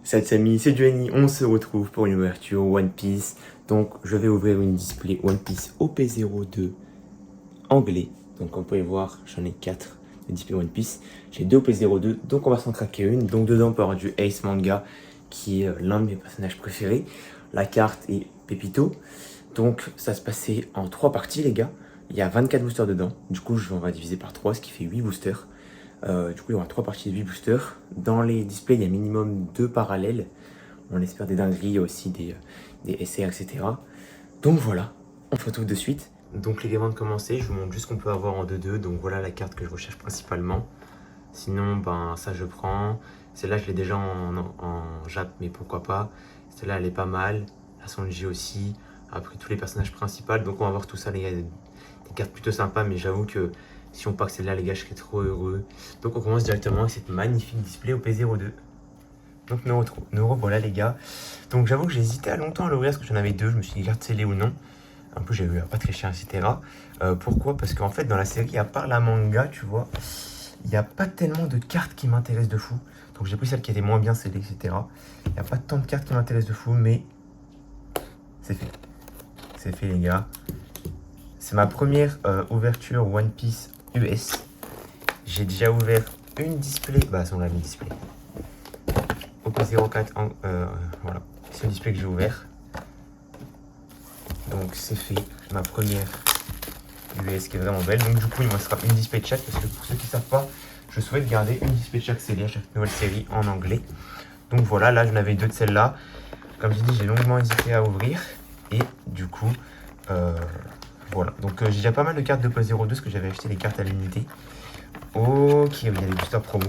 Salut amis, c'est Giovanni, on se retrouve pour une ouverture One Piece. Donc je vais ouvrir une display One Piece OP02 anglais. Donc comme vous pouvez voir, j'en ai 4 de display One Piece. J'ai 2 OP02, donc on va s'en craquer une. Donc dedans on peut avoir du Ace Manga, qui est l'un de mes personnages préférés. La carte est Pépito. Donc ça se passait en 3 parties les gars. Il y a 24 boosters dedans. Du coup on va diviser par 3, ce qui fait 8 boosters. Du coup, il y aura 3 parties de 8 boosters. Dans les displays, il y a minimum 2 parallèles. On espère des dingueries, aussi des SR, etc. Donc voilà, on se retrouve de suite. Donc les gars, avant de commencer, je vous montre juste ce qu'on peut avoir en 2-2. Donc voilà la carte que je recherche principalement. Sinon, ben ça je prends. Celle-là, je l'ai déjà en Jap, mais pourquoi pas. Celle-là, elle est pas mal. La Sanji aussi. Après, tous les personnages principaux. Donc on va voir tout ça, les gars. Des cartes plutôt sympas, mais j'avoue que si on pack celle-là, les gars, je serais trop heureux. Donc on commence directement avec cette magnifique display OP02. Donc nous revoilà, les gars. Donc j'avoue que j'ai hésité à longtemps à l'ouvrir parce que j'en avais 2. Je me suis dit carte scellée ou non. Un peu j'ai eu pas très cher, etc. Pourquoi? Parce qu'en fait dans la série, à part la manga, tu vois, il n'y a pas tellement de cartes qui m'intéressent de fou. Donc j'ai pris celle qui était moins bien scellée, etc. Il n'y a pas tant de cartes qui m'intéressent de fou, mais c'est fait. C'est fait, les gars. C'est ma première ouverture One Piece US. J'ai déjà ouvert une display. Bah, c'est on l'a mis display. OP04, voilà. C'est le display que j'ai ouvert. Donc c'est fait. Ma première US qui est vraiment belle. Donc du coup, il me restera une display de chaque. Parce que pour ceux qui ne savent pas, je souhaite garder une display de chaque série à chaque nouvelle série en anglais. Donc voilà, là j'en avais 2 de celle-là. Comme j'ai dit, j'ai longuement hésité à ouvrir. Et du coup, voilà. Donc j'ai déjà pas mal de cartes de OP02 parce que j'avais acheté les cartes à l'unité. Ok, il y a des boosters promo.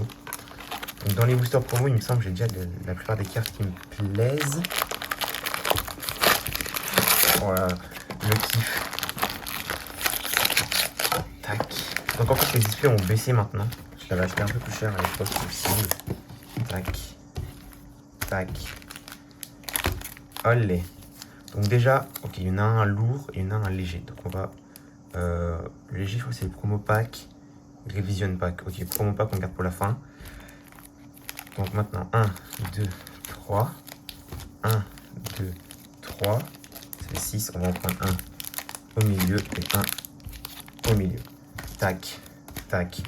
Donc dans les boosters promo, il me semble que j'ai déjà la plupart des cartes qui me plaisent. Voilà, le kiff. Tac. Donc en fait, les displays ont baissé maintenant. Je l'avais acheté un peu plus cher à l'époque, il me semble. Tac. Tac. Allez. Donc déjà, ok, il y en a un lourd et il y en a un léger. Donc on va... le léger, je crois que c'est le promo pack. Revision pack. Ok, promo pack, on garde pour la fin. Donc maintenant, 1, 2, 3. 1, 2, 3. C'est 6. On va en prendre un au milieu et un au milieu. Tac, tac.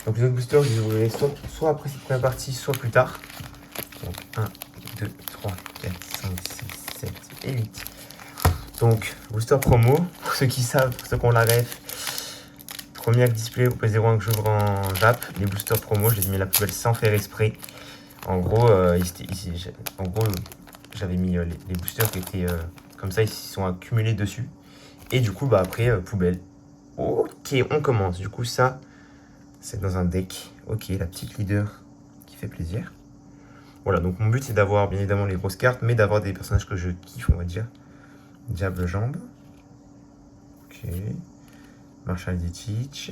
Donc les autres boosters, je les ouvrirai soit après cette première partie, soit plus tard. Donc 1, 2, 3, 4, 5, 6, 7 et 8. Donc, booster promo. Pour ceux qui savent, pour ceux qui ont la ref, premier display OP01 que j'ouvre en Jap. Les boosters promo, je les ai mis la plus belle sans faire exprès. En gros, j'avais mis les boosters qui étaient comme ça, ils se sont accumulés dessus. Et du coup, bah après, poubelle. Ok, on commence. Du coup, ça, c'est dans un deck. Ok, la petite leader qui fait plaisir. Voilà, donc mon but, c'est d'avoir bien évidemment les grosses cartes, mais d'avoir des personnages que je kiffe, on va dire. Diable Jambe. Ok. Marshall Ditch.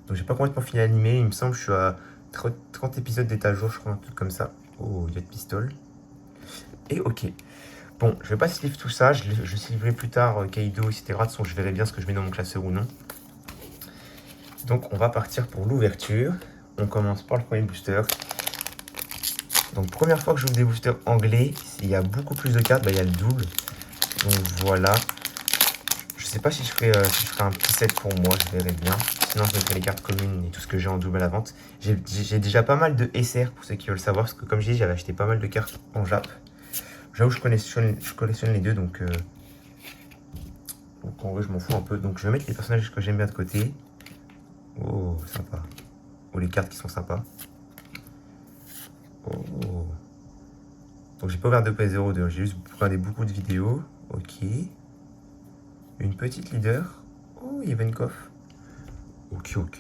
Donc, j'ai pas complètement fini l'animé. Il me semble que je suis à 30 épisodes d'état jour, je crois, un truc comme ça. Oh, il y a de pistole. Et ok. Bon, je vais pas sleeve tout ça. Je sleeverai plus tard Kaido, etc. De toute façon, je verrai bien ce que je mets dans mon classeur ou non. Donc, on va partir pour l'ouverture. On commence par le premier booster. Donc, première fois que j'ouvre des boosters anglais, il y a beaucoup plus de cartes. Bah, il y a le double. Donc, voilà. Je sais pas si je ferai un petit set pour moi, je verrai bien. Sinon, je mettrai les cartes communes et tout ce que j'ai en double à la vente. J'ai déjà pas mal de SR pour ceux qui veulent savoir. Parce que, comme j'ai dit, j'avais acheté pas mal de cartes en Jap. J'avoue, je collectionne les deux, donc en vrai, je m'en fous un peu. Donc, je vais mettre les personnages que j'aime bien de côté. Oh, sympa. Oh, les cartes qui sont sympas. Oh. Donc, j'ai pas ouvert de OP02. J'ai juste regardé beaucoup de vidéos. Ok. Une petite leader. Oh, Ivankov. Ok, ok.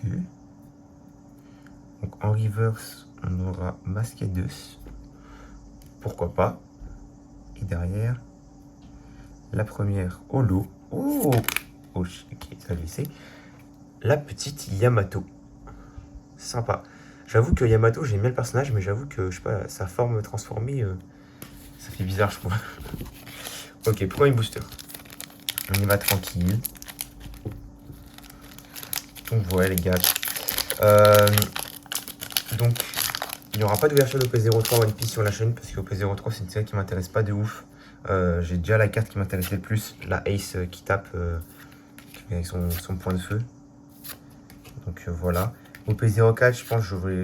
Donc, en reverse, on aura Masqué 2. Pourquoi pas. Et derrière, la première holo. Oh, oh, ok, ça c'est la petite Yamato. Sympa. J'avoue que Yamato, j'aime bien le personnage, mais j'avoue que, je sais pas, sa forme transformée, ça fait bizarre, je trouve. Ok, premier booster. On y va tranquille. Donc, voilà, les gars. Donc, Il n'y aura pas d'ouverture d'OP03 One Piece sur la chaîne parce que OP03 c'est une série qui m'intéresse pas de ouf. J'ai déjà la carte qui m'intéressait le plus, la Ace qui tape avec son point de feu. Donc voilà. OP04, je pense que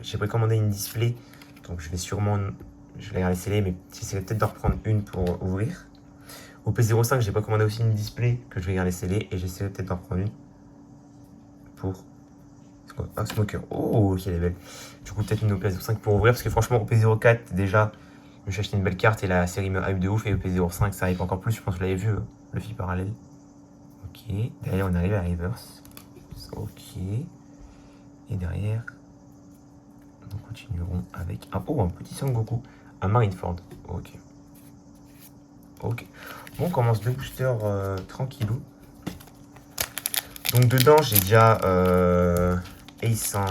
j'ai précommandé une display. Donc je vais regarder les scellés, mais j'essaierai peut-être d'en reprendre une pour ouvrir. OP05, j'ai précommandé aussi une display que je vais regarder scellés et j'essaierai peut-être d'en reprendre une pour... Ah, Smoker. Oh, ok, elle est belle. Du coup, peut-être une OP05 pour ouvrir parce que franchement, OP04, déjà, je me suis acheté une belle carte et la série me hype de ouf. Et OP05, ça hype encore plus. Je pense que vous l'avez vu, le fil parallèle. Ok, derrière, on arrive à Reverse. Ok. Et derrière, nous continuerons avec un petit Son Goku, un Marineford. Ok. Ok. Bon, on commence deux boosters tranquillou. Donc dedans, j'ai déjà Ace en...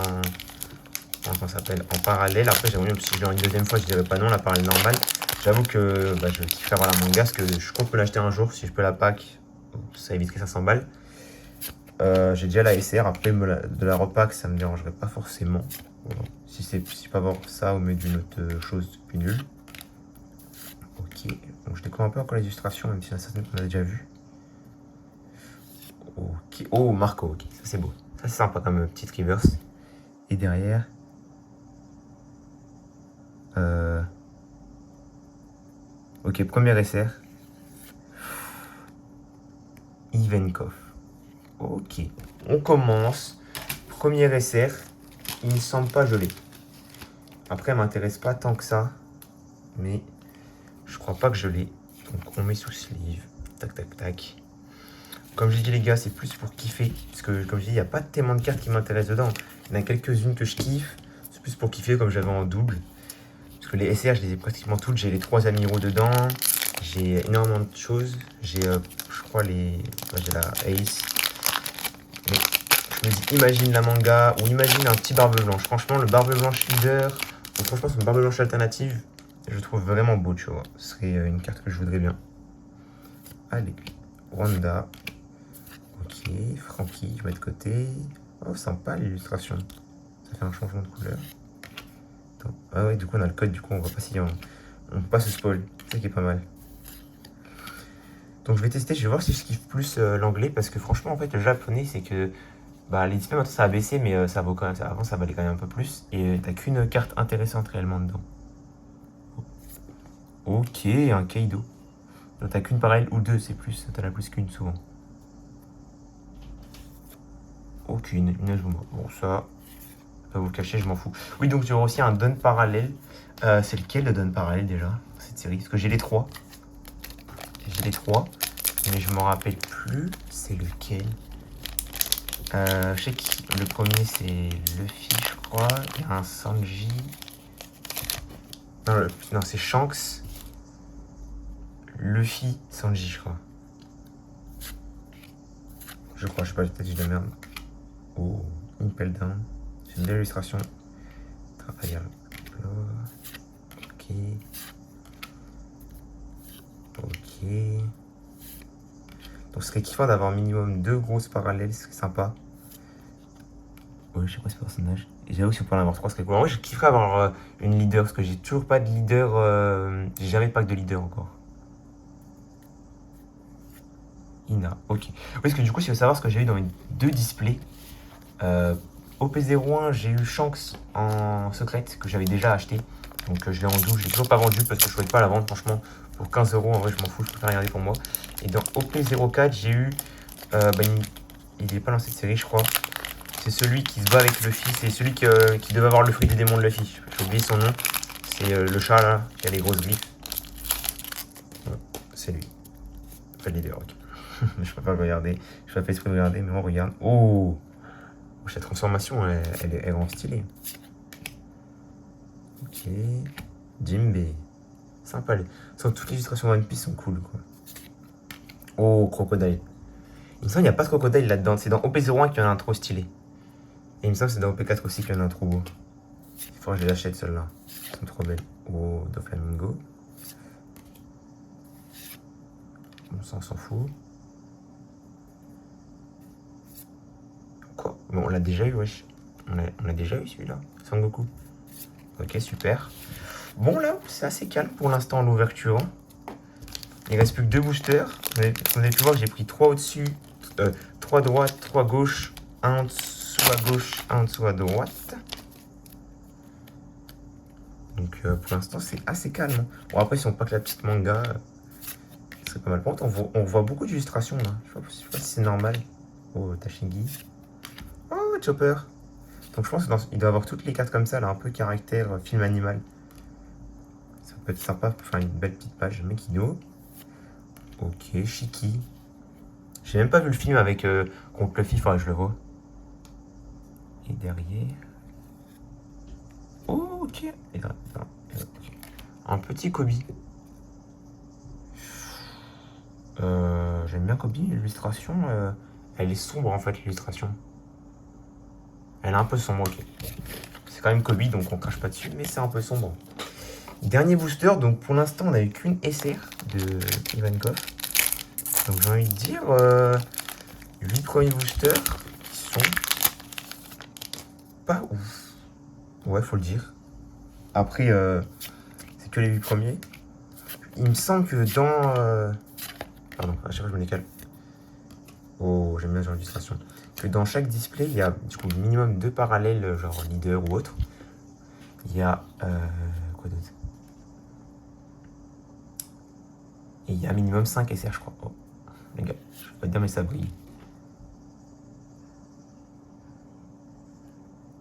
Comment ça s'appelle, en parallèle. Après, j'aimerais bien, si je l'ai une deuxième fois, je dirais pas non, la parallèle normale. J'avoue que je vais kiffer avoir la manga, parce que je compte me l'acheter un jour. Si je peux la pack, ça éviterait 500 balles. J'ai déjà la SR. Après, de la repack, ça me dérangerait pas forcément. Voilà. Si je peux avoir ça au milieu d'une autre chose plus nulle. Ok. Donc, je découvre un peu encore les illustrations, même si ça, on a déjà vu. Ok. Oh, Marco, ok. Ça, c'est beau. Ça, c'est sympa comme petite reverse. Et derrière... Ok, premier SR. Ivenkov. Ok, on commence. Premier SR. Il ne semble pas gelé. Après, elle m'intéresse pas tant que ça. Mais je crois pas que je l'ai. Donc on met sous sleeve. Tac, tac, tac. Comme je dis les gars, c'est plus pour kiffer. Parce que comme je dis, il n'y a pas tellement de cartes qui m'intéressent dedans. Il y en a quelques-unes que je kiffe. C'est plus pour kiffer comme j'avais en double. Parce que les SR, je les ai pratiquement toutes. J'ai les 3 amiraux dedans. J'ai énormément de choses. J'ai, je crois, j'ai la Ace. Mais je me dis, imagine la manga ou imagine un petit barbe blanche. Franchement, le barbe blanche leader, ou franchement, c'est une barbe blanche alternative. Je le trouve vraiment beau, tu vois. Ce serait une carte que je voudrais bien. Allez, Wanda. Ok, Frankie, je mets de côté. Oh, sympa l'illustration. Ça fait un changement de couleur. Attends. Ah ouais, du coup, on a le code, du coup, on va pas si on peut pas se spoil. C'est ça qui est pas mal. Donc je vais tester, je vais voir si je kiffe plus l'anglais parce que franchement en fait le japonais c'est que les displays maintenant ça a baissé mais ça vaut quand même, avant ça valait quand même un peu plus et t'as qu'une carte intéressante réellement dedans. Ok, un Kaido. Donc t'as qu'une parallèle ou deux, c'est plus, t'en as plus qu'une souvent. Aucune, une Azuma. Bon ça, pas vous le cacher, je m'en fous. Oui donc j'aurai aussi un Don parallèle. C'est lequel le Don parallèle déjà cette série? Parce que j'ai les trois. Mais je m'en rappelle plus. C'est lequel? Je sais que le premier c'est Luffy, je crois. Il y a un Sanji. Non, c'est Shanks. Luffy, Sanji, je crois. Je sais pas, peut-être je de merde. Oh, Impel Down. C'est une belle illustration. Travail à ok. Ok. Donc ce serait kiffant d'avoir minimum 2 grosses parallèles, ce serait sympa. Ouais, je sais pas ce personnage. J'avoue que si on peut en avoir 3, ce serait cool. En vrai, je kifferais avoir une leader, parce que j'ai toujours pas de leader. J'ai jamais de pack de leader encore. Ina, ok. Oui, parce que du coup, si vous savoir ce que j'ai eu dans mes 2 displays, OP01, j'ai eu Shanks en secrète que j'avais déjà acheté. Donc je l'ai en double, je l'ai toujours pas vendu parce que je souhaite pas la vendre. Franchement, pour 15 euros, en vrai, je m'en fous, je préfère regarder pour moi. Et dans OP04, j'ai eu. Il est pas dans cette série, je crois. C'est celui qui se bat avec Luffy, c'est celui qui devait avoir le fruit des démons de Luffy. J'ai oublié son nom. C'est le chat là, qui a les grosses griffes. Bon, c'est lui. Pas le leader, ok. Je peux pas le regarder. Je fais pas exprès de regarder, mais on regarde. Oh! Cette transformation, elle est vraiment stylée. Ok. Jinbei. Sympa. Toutes les illustrations One Piece sont cool, quoi. Oh, Crocodile. Il me semble qu'il n'y a pas de Crocodile là-dedans. C'est dans OP01 qu'il y en a un trop stylé. Et il me semble que c'est dans OP4 aussi qu'il y en a un trop beau. Il faudra que je les achète, celles-là. Elles sont trop belles. Oh, Doflamingo. Bon, ça, on s'en fout. Quoi? Bon, on l'a déjà eu, wesh. On l'a déjà eu celui-là. Sangoku. Ok, super. Bon, là, c'est assez calme pour l'instant l'ouverture. Il reste plus que 2 boosters. Comme vous avez pu voir, j'ai pris 3 au-dessus, 3 à droite, 3 à gauche, 1 en dessous à gauche, 1 en dessous à droite. Donc pour l'instant, c'est assez calme. Bon, après, si on pack la petite manga, c'est pas mal. Par contre, on voit beaucoup d'illustrations là. Je sais pas si c'est normal. Oh, Tashingi. Oh, Chopper. Donc je pense qu'il doit avoir toutes les cartes comme ça, là, un peu caractère film animal. Ça peut être sympa pour faire une belle petite page. Mekino. Ok, Shiki. J'ai même pas vu le film avec contre Luffy, faudrait que je le vois. Et derrière. Oh, ok. Et là, ok. Un petit Kobe. J'aime bien Kobe, l'illustration. Elle est sombre en fait, l'illustration. Elle est un peu sombre, ok. C'est quand même Kobe, donc on crache pas dessus, mais c'est un peu sombre. Dernier booster, donc pour l'instant on a eu qu'une SR de Ivankov. Donc j'ai envie de dire 8 premiers boosters qui sont pas ouf. Ouais, faut le dire. Après, c'est que les 8 premiers. Il me semble que dans... Pardon, à chaque fois je me décale. Oh, j'aime bien cette illustration. Que dans chaque display, il y a du coup minimum 2 parallèles, genre leader ou autre. Il y a... quoi d'autre? Et il y a minimum 5 SR, je crois. Oh, les gars, je peux pas dire, mais ça brille.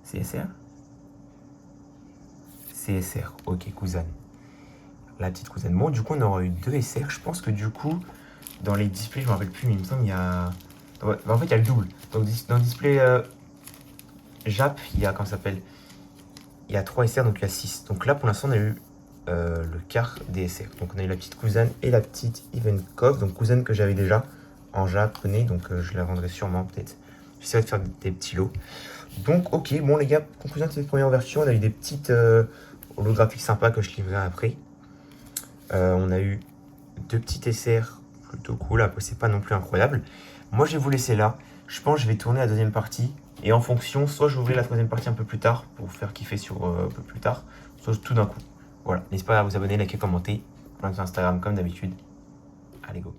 CSR? CSR, ok, Kuzan. La petite Kuzan. Bon, du coup, on aura eu 2 SR. Je pense que du coup, dans les displays, je me rappelle plus, mais il me semble qu'il y a... Ouais, en fait, il y a le double. Donc, dans le display Jap, il y a, comment ça s'appelle? Il y a 3 SR, donc il y a 6. Donc là, pour l'instant, on a eu le quart des SR. Donc on a eu la petite Kuzan et la petite Ivankov. Donc Kuzan que j'avais déjà en japonais, donc je la vendrai sûrement peut-être. J'essaierai de faire des petits lots. Donc ok, bon les gars, conclusion de cette première version, on a eu des petites holographiques sympas que je livrerai après. On a eu 2 petites SR plutôt cool, après c'est pas non plus incroyable. Moi je vais vous laisser là, je pense que je vais tourner la deuxième partie. Et en fonction, soit je vais ouvrir la troisième partie un peu plus tard pour faire kiffer sur un peu plus tard, soit tout d'un coup. Voilà, n'hésitez pas à vous abonner, liker, commenter. Plein sur Instagram comme d'habitude. Allez go.